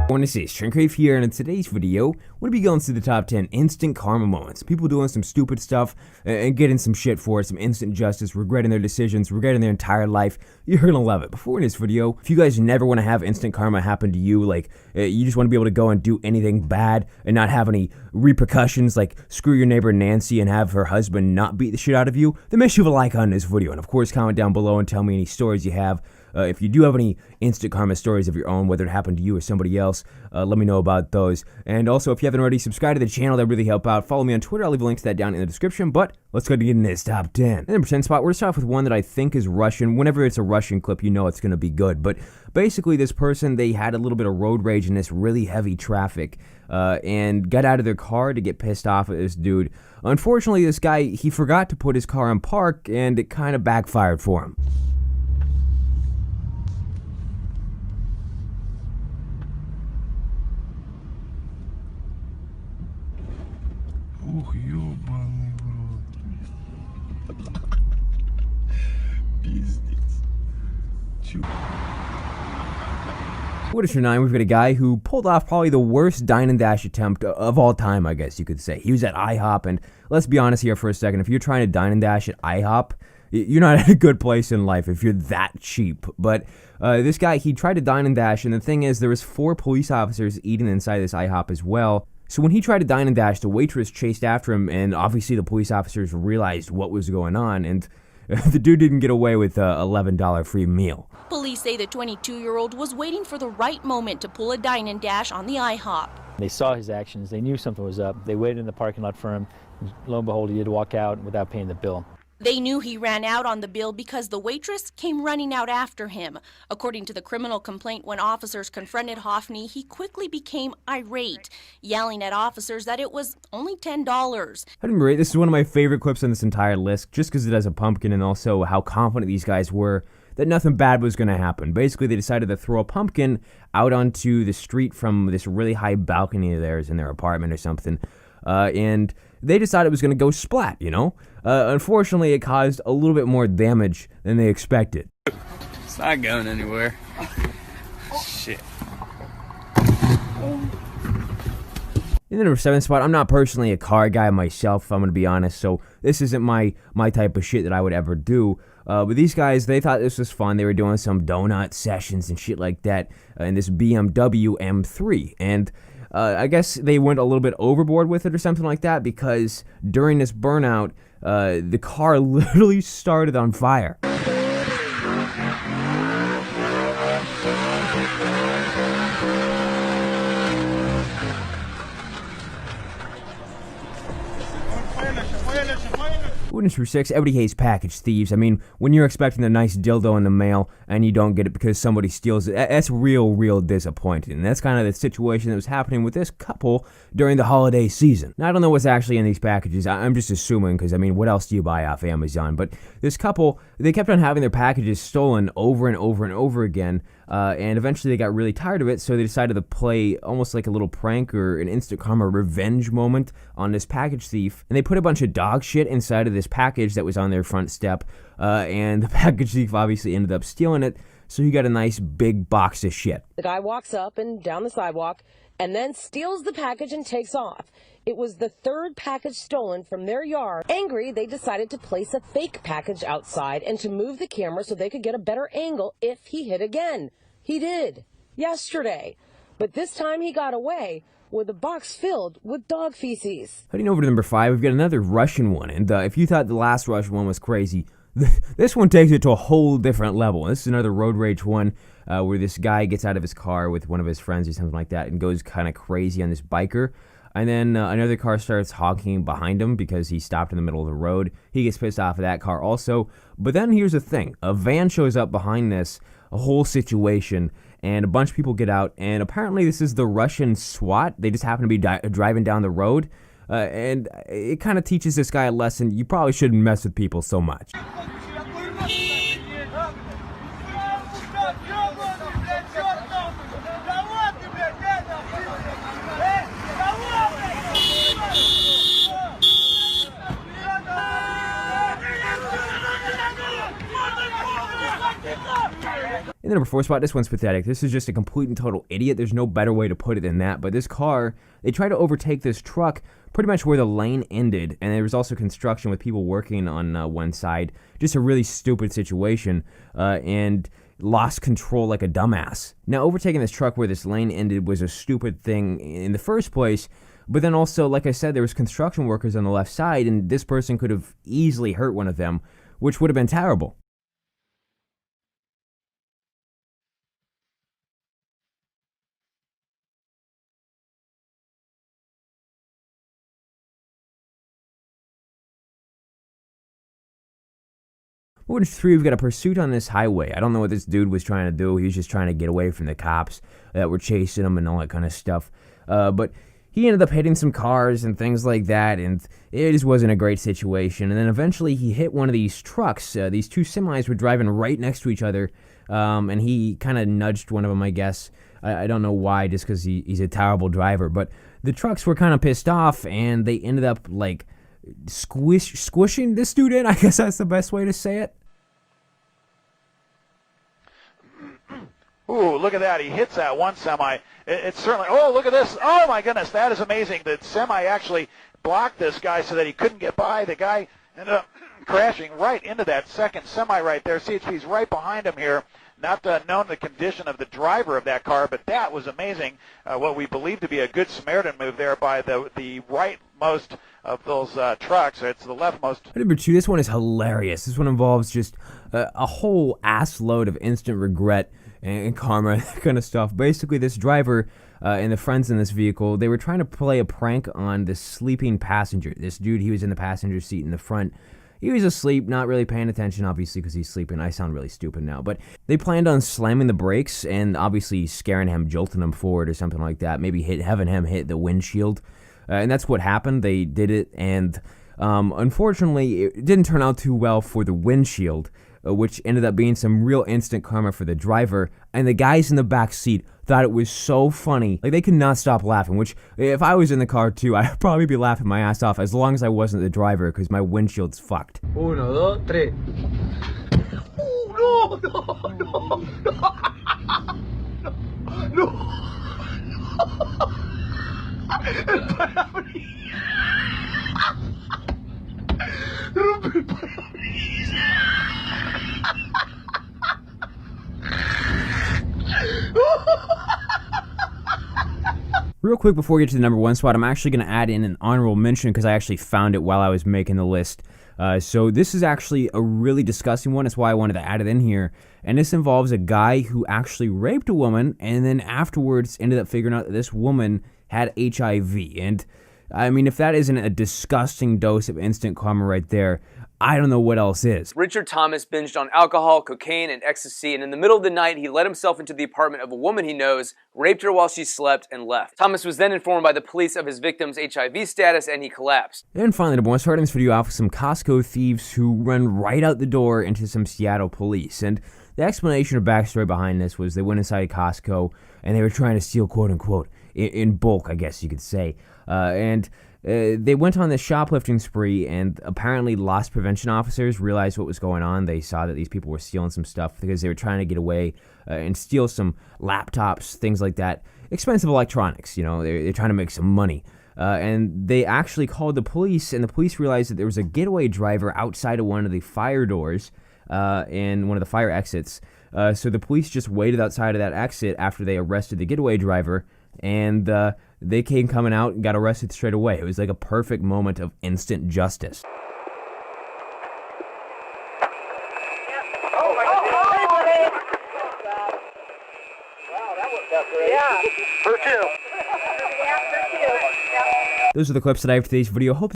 I want to say Shrinkrave here, and in today's video, we're going to be going through the top 10 instant karma moments. People doing some stupid stuff and getting some shit for it, some instant justice, regretting their decisions, regretting their entire life. You're going to love it. Before in this video, if you guys never want to have instant karma happen to you, like you just want to be able to go and do anything bad and not have any repercussions, like screw your neighbor Nancy and have her husband not beat the shit out of you, then make sure you leave a like on this video. And of course, comment down below and tell me any stories you have. If you do have any instant karma stories of your own, whether it happened to you or somebody else, let me know about those. And also, if you haven't already subscribed to the channel, that would really help out. Follow me on Twitter. I'll leave a link to that down in the description. But let's go to get into this top 10. And number 10 spot, we're going to start off with one that I think is Russian. Whenever it's a Russian clip, you know it's going to be good. But basically, this person, they had a little bit of road rage in this really heavy traffic and got out of their car to get pissed off at this dude. Unfortunately, this guy, he forgot to put his car in park, and it kind of backfired for him. Ух, ёбаный в рот. Пиздец. Чё? What is your 9? We've got a guy who pulled off probably the worst dine and dash attempt of all time, I guess you could say. He was at IHOP, and let's be honest here for a second. If you're trying to dine and dash at IHOP, you're not at a good place in life if you're that cheap. But this guy, he tried to dine and dash, and the thing is, there was 4 police officers eating inside this IHOP as well. So when he tried to dine and dash, the waitress chased after him, and obviously the police officers realized what was going on, and the dude didn't get away with a $11 free meal. Police say the 22-year-old was waiting for the right moment to pull a dine and dash on the IHOP. They saw his actions. They knew something was up. They waited in the parking lot for him. Lo and behold, he did walk out without paying the bill. They knew he ran out on the bill because the waitress came running out after him. According to the criminal complaint, when officers confronted Hoffney, he quickly became irate, yelling at officers that it was only $10. Anyway, this is one of my favorite clips on this entire list, just because it has a pumpkin and also how confident these guys were that nothing bad was going to happen. Basically, they decided to throw a pumpkin out onto the street from this really high balcony of theirs in their apartment or something, and they decided it was going to go splat, you know? Unfortunately, it caused a little bit more damage than they expected. It's not going anywhere. Shit. In the number 7 spot, I'm not personally a car guy myself, if I'm going to be honest, so this isn't my type of shit that I would ever do. But these guys, they thought this was fun. They were doing some donut sessions and shit like that in this BMW M3, and I guess they went a little bit overboard with it or something like that, because during this burnout, the car literally started on fire. Witness for 6, everybody hates package thieves. I mean, when you're expecting a nice dildo in the mail and you don't get it because somebody steals it, that's real disappointing. And that's kind of the situation that was happening with this couple during the holiday season. Now, I don't know what's actually in these packages. I'm just assuming, because, I mean, what else do you buy off Amazon? But this couple, they kept on having their packages stolen over and over again, and eventually they got really tired of it, so they decided to play almost like a little prank or an instant karma revenge moment on this package thief, and they put a bunch of dog shit inside of this package that was on their front step, and the package thief obviously ended up stealing it, so he got a nice big box of shit. The guy walks up and down the sidewalk and then steals the package and takes off. It was the 3rd package stolen from their yard. Angry, they decided to place a fake package outside and to move the camera so they could get a better angle if he hit again. He did, yesterday. But this time he got away with a box filled with dog feces. Heading over to number 5, we've got another Russian one, and if you thought the last Russian one was crazy, this one takes it to a whole different level. This is another road rage one where this guy gets out of his car with one of his friends or something like that and goes kind of crazy on this biker. And then another car starts honking behind him because he stopped in the middle of the road. He gets pissed off at that car also. But then here's the thing. A van shows up behind this, a whole situation, and a bunch of people get out. And apparently this is the Russian SWAT. They just happen to be driving down the road. And it kind of teaches this guy a lesson. You probably shouldn't mess with people so much. In In the number 4 spot, this one's pathetic. This is just a complete and total idiot. There's no better way to put it than that. But this car, they tried to overtake this truck pretty much where the lane ended. And there was also construction with people working on one side. Just a really stupid situation. And lost control like a dumbass. Now, overtaking this truck where this lane ended was a stupid thing in the first place. But then also, like I said, there was construction workers on the left side. And this person could have easily hurt one of them, which would have been terrible. Moving to 3, we've got a pursuit on this highway. I don't know what this dude was trying to do. He was just trying to get away from the cops that were chasing him and all that kind of stuff. But he ended up hitting some cars and things like that, and it just wasn't a great situation. And then eventually he hit one of these trucks. These 2 semis were driving right next to each other, and he kind of nudged one of them, I guess. I don't know why, just because he's a terrible driver. But the trucks were kind of pissed off, and they ended up, like, squishing this dude in. I guess that's the best way to say it. Ooh, look at that. He hits that one semi. It's certainly, oh, look at this. Oh, my goodness, that is amazing. The semi actually blocked this guy so that he couldn't get by. The guy ended up crashing right into that second semi right there. CHP's right behind him here. Not known the condition of the driver of that car, but that was amazing. What we believe to be a good Samaritan move there by the rightmost of those trucks. It's the leftmost. Number 2, this one is hilarious. This one involves just a whole ass load of instant regret and karma, that kind of stuff. Basically, this driver and the friends in this vehicle, they were trying to play a prank on this sleeping passenger. This dude, he was in the passenger seat in the front. He was asleep, not really paying attention, obviously, because he's sleeping. I sound really stupid now. But they planned on slamming the brakes and obviously scaring him, jolting him forward or something like that. Maybe having him hit the windshield. And that's what happened. They did it, and unfortunately, it didn't turn out too well for the windshield, which ended up being some real instant karma for the driver. And the guys in the back seat thought it was so funny. Like, they could not stop laughing, which, if I was in the car too, I'd probably be laughing my ass off as long as I wasn't the driver, because my windshield's fucked. 1, 2, 3. Oh, no. No. El parabrisas. Rompe el parabrisas. Real quick before we get to the number 1 spot, I'm actually going to add in an honorable mention because I actually found it while I was making the list. So this is actually a really disgusting one. That's why I wanted to add it in here. And this involves a guy who actually raped a woman and then afterwards ended up figuring out that this woman had HIV. And I mean, if that isn't a disgusting dose of instant karma right there, I don't know what else is. Richard Thomas binged on alcohol, cocaine, and ecstasy, and in the middle of the night, he let himself into the apartment of a woman he knows, raped her while she slept, and left. Thomas was then informed by the police of his victim's HIV status, and he collapsed. And finally, I want to start this video off with some Costco thieves who run right out the door into some Seattle police. And the explanation or backstory behind this was they went inside Costco, and they were trying to steal, quote-unquote, in bulk, I guess you could say. They went on this shoplifting spree, and apparently loss prevention officers realized what was going on. They saw that these people were stealing some stuff because they were trying to get away and steal some laptops, things like that. Expensive electronics, you know, they're trying to make some money. And they actually called the police, and the police realized that there was a getaway driver outside of one of the fire doors and one of the fire exits. So the police just waited outside of that exit after they arrested the getaway driver, and they came coming out and got arrested straight away. It was like a perfect moment of instant justice. Those are the clips that I have for today's video. Hope